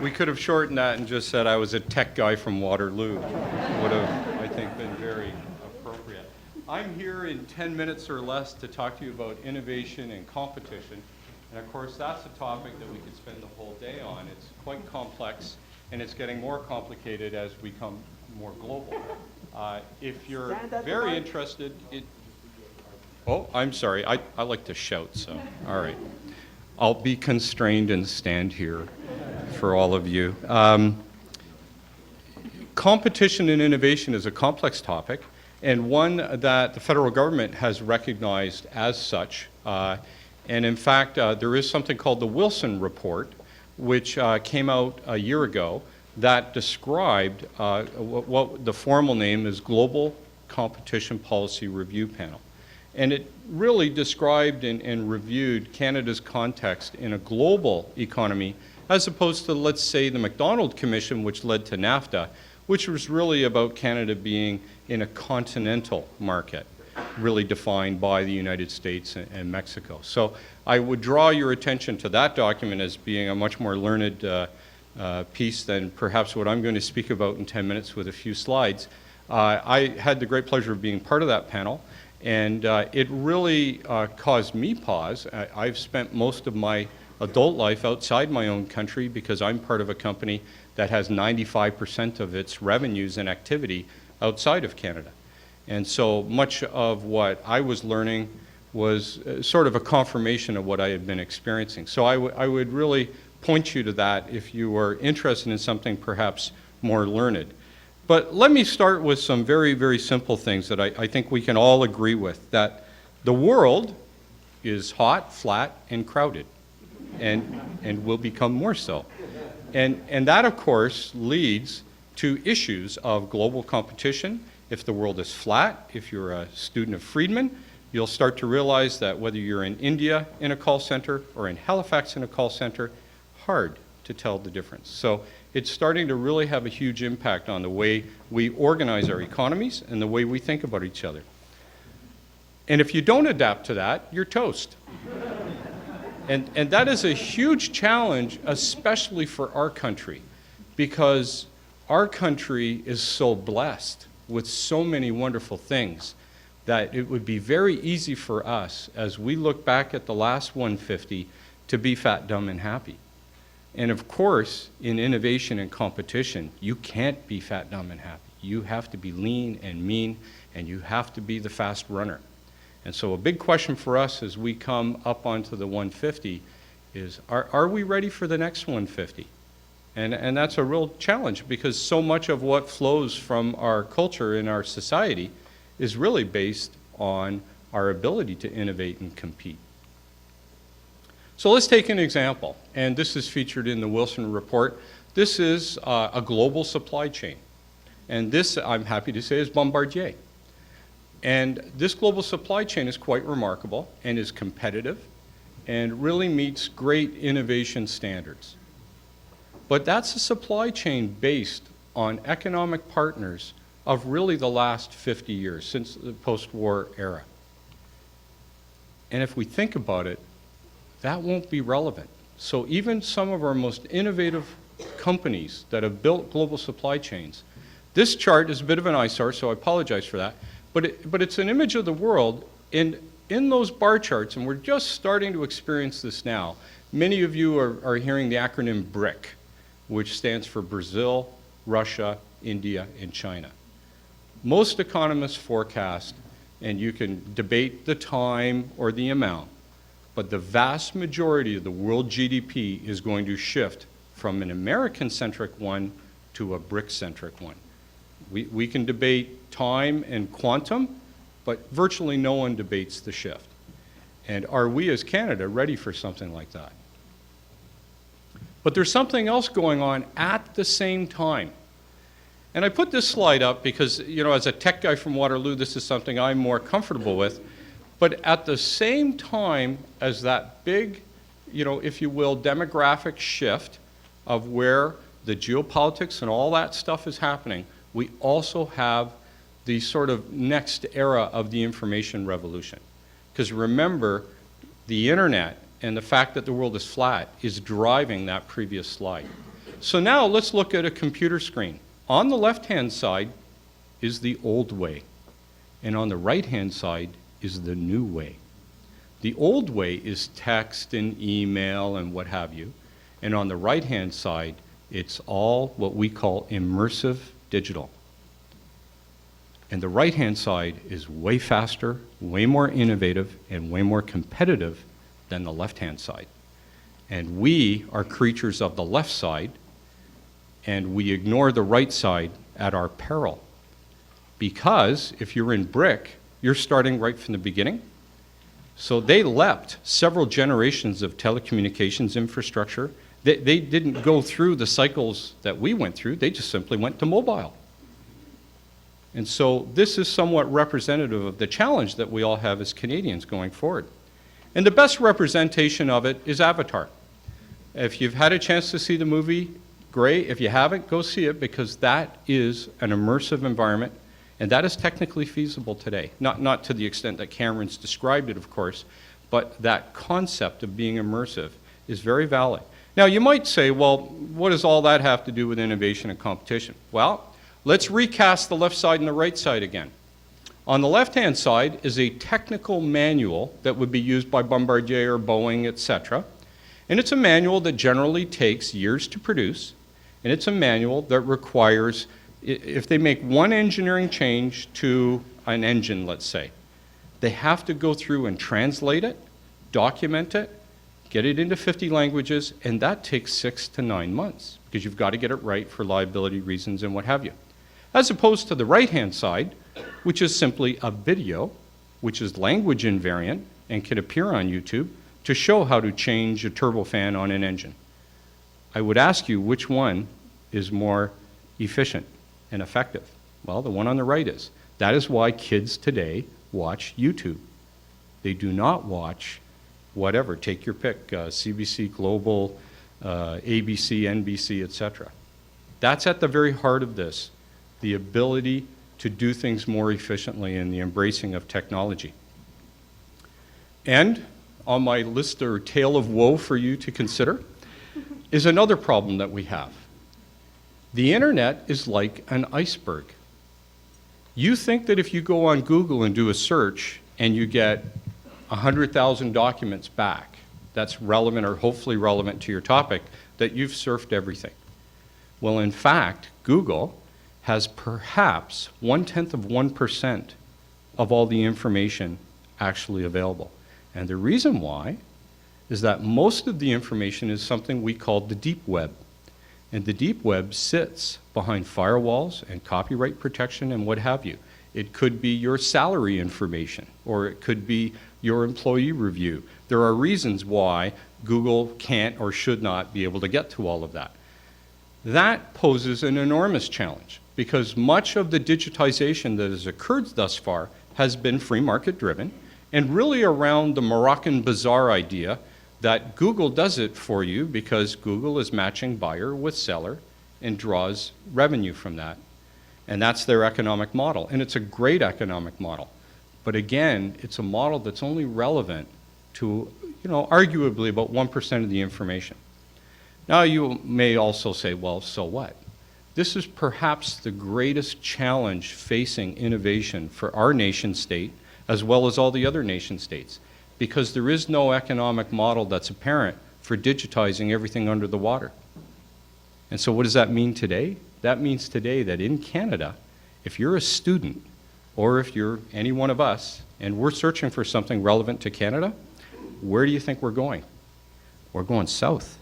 We could have shortened that and just said I was a tech guy from Waterloo. Would have, I think, been very appropriate. I'm here in 10 minutes or less to talk to you about innovation and competition. And of course, that's a topic that we could spend the whole day on. It's quite complex, and it's getting more complicated as we become more global. If you're very interested in... Oh, I'm sorry. I like to shout, so all right. I'll be constrained and stand here for all of you. Competition and innovation is a complex topic, and one that the federal government has recognized as such. And in fact, there is something called the Wilson Report, which came out a year ago, that described what the formal name is Global Competition Policy Review Panel. And it really described and reviewed Canada's context in a global economy, as opposed to, let's say, the Macdonald Commission, which led to NAFTA, which was really about Canada being in a continental market, really defined by the United States and Mexico. So I would draw your attention to that document as being a much more learned piece than perhaps what I'm going to speak about in 10 minutes with a few slides. I had the great pleasure of being part of that panel, and it really caused me pause. I've spent most of my adult life outside my own country because I'm part of a company that has 95% of its revenues and activity outside of Canada. And so much of what I was learning was sort of a confirmation of what I had been experiencing. So I would really point you to that if you are interested in something perhaps more learned. But let me start with some very, very simple things that I think we can all agree with, that the world is hot, flat, and crowded, and will become more so. And that, of course, leads to issues of global competition. If the world is flat, if you're a student of Friedman, you'll start to realize that whether you're in India in a call center or in Halifax in a call center, hard to tell the difference. So it's starting to really have a huge impact on the way we organize our economies and the way we think about each other. And if you don't adapt to that, you're toast. And that is a huge challenge, especially for our country, because our country is so blessed with so many wonderful things that it would be very easy for us, as we look back at the last 150, to be fat, dumb, and happy. And of course, in innovation and competition, you can't be fat, dumb, and happy. You have to be lean and mean, and you have to be the fast runner. And so a big question for us as we come up onto the 150 is, are we ready for the next 150? And that's a real challenge, because so much of what flows from our culture and our society is really based on our ability to innovate and compete. So let's take an example, and this is featured in the Wilson Report. This is a global supply chain, and this, I'm happy to say, is Bombardier. And this global supply chain is quite remarkable and is competitive and really meets great innovation standards. But that's a supply chain based on economic partners of really the last 50 years, since the post-war era. And if we think about it, that won't be relevant. So even some of our most innovative companies that have built global supply chains, this chart is a bit of an eyesore, so I apologize for that, but it's an image of the world, and in those bar charts, and we're just starting to experience this now, many of you are hearing the acronym BRIC, which stands for Brazil, Russia, India, and China. Most economists forecast, and you can debate the time or the amount, but the vast majority of the world GDP is going to shift from an American-centric one to a BRIC-centric one. We can debate time and quantum, but virtually no one debates the shift. And are we as Canada ready for something like that? But there's something else going on at the same time. And I put this slide up because, you know, as a tech guy from Waterloo, this is something I'm more comfortable with. But at the same time as that big, you know, if you will, demographic shift of where the geopolitics and all that stuff is happening, we also have the sort of next era of the information revolution. Because remember, the internet and the fact that the world is flat is driving that previous slide. So now let's look at a computer screen. On the left-hand side is the old way, and on the right-hand side is the new way. The old way is text and email and what have you, and on the right-hand side, it's all what we call immersive digital. And the right-hand side is way faster, way more innovative, and way more competitive than the left-hand side. And we are creatures of the left side, and we ignore the right side at our peril. Because if you're in brick, you're starting right from the beginning. So they leapt several generations of telecommunications infrastructure. They didn't go through the cycles that we went through, they just simply went to mobile. And so this is somewhat representative of the challenge that we all have as Canadians going forward. And the best representation of it is Avatar. If you've had a chance to see the movie, great. If you haven't, go see it, because that is an immersive environment, and that is technically feasible today. Not to the extent that Cameron's described it, of course, but that concept of being immersive is very valid. Now, you might say, well, what does all that have to do with innovation and competition? Well, let's recast the left side and the right side again. On the left-hand side is a technical manual that would be used by Bombardier or Boeing, etc. And it's a manual that generally takes years to produce, and it's a manual that requires, if they make one engineering change to an engine, let's say, they have to go through and translate it, document it, get it into 50 languages, and that takes 6 to 9 months, because you've got to get it right for liability reasons and what have you. As opposed to the right-hand side, which is simply a video, which is language invariant and can appear on YouTube to show how to change a turbofan on an engine. I would ask you, which one is more efficient and effective? Well, the one on the right is. That is why kids today watch YouTube. They do not watch whatever, take your pick, CBC Global, ABC, NBC, etc. That's at the very heart of this, the ability to do things more efficiently and the embracing of technology. And on my list or tale of woe for you to consider is another problem that we have. The internet is like an iceberg. You think that if you go on Google and do a search and you get 100,000 documents back that's relevant or hopefully relevant to your topic, that you've surfed everything. Well, in fact, Google has perhaps 0.1% of all the information actually available. And the reason why is that most of the information is something we call the deep web. And the deep web sits behind firewalls and copyright protection and what have you. It could be your salary information, or it could be your employee review. There are reasons why Google can't or should not be able to get to all of that. That poses an enormous challenge, because much of the digitization that has occurred thus far has been free market driven, and really around the Moroccan bazaar idea that Google does it for you because Google is matching buyer with seller and draws revenue from that. And that's their economic model. And it's a great economic model. But again, it's a model that's only relevant to, arguably about 1% of the information. Now you may also say, well, so what? This is perhaps the greatest challenge facing innovation for our nation state, as well as all the other nation states, because there is no economic model that's apparent for digitizing everything under the water. And so what does that mean today? That means today that in Canada, if you're a student, or if you're any one of us, and we're searching for something relevant to Canada, where do you think we're going? We're going south.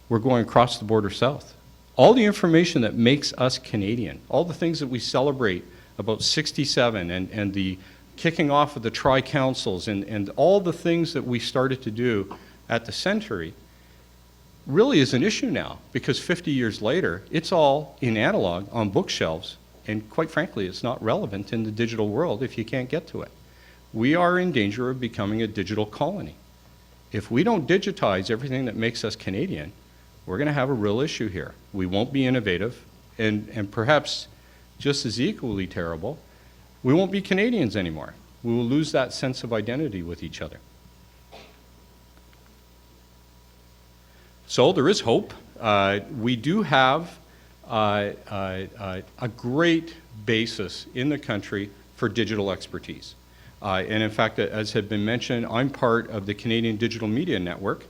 We're going across the border south. All the information that makes us Canadian, all the things that we celebrate about 67 and the kicking off of the tri-councils and all the things that we started to do at the century really is an issue now, because 50 years later, it's all in analog on bookshelves, and quite frankly, it's not relevant in the digital world if you can't get to it. We are in danger of becoming a digital colony. If we don't digitize everything that makes us Canadian, we're going to have a real issue here. We won't be innovative, and perhaps just as equally terrible, we won't be Canadians anymore. We will lose that sense of identity with each other. So there is hope. We do have a great basis in the country for digital expertise. And in fact, as had been mentioned, I'm part of the Canadian Digital Media Network,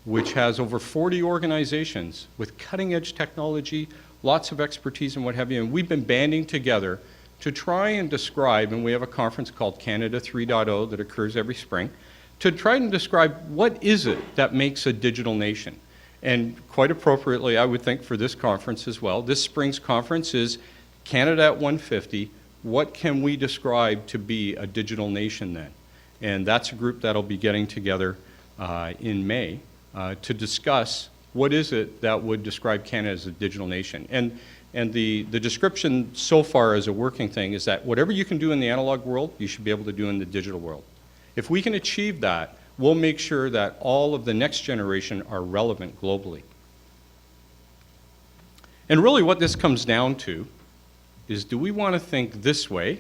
which has over 40 organizations with cutting-edge technology, lots of expertise and what have you. And we've been banding together to try and describe, and we have a conference called Canada 3.0 that occurs every spring, to try and describe what is it that makes a digital nation. And quite appropriately, I would think for this conference as well, this spring's conference is Canada at 150. What can we describe to be a digital nation then? And that's a group that'll be getting together in May to discuss what is it that would describe Canada as a digital nation. And the description so far as a working thing is that whatever you can do in the analog world, you should be able to do in the digital world. If we can achieve that, we'll make sure that all of the next generation are relevant globally. And really what this comes down to is, do we want to think this way,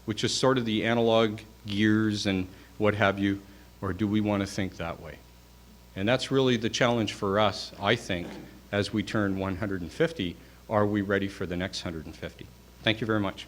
which is sort of the analog gears and what have you, or do we want to think that way? And that's really the challenge for us, I think, as we turn 150. Are we ready for the next 150? Thank you very much.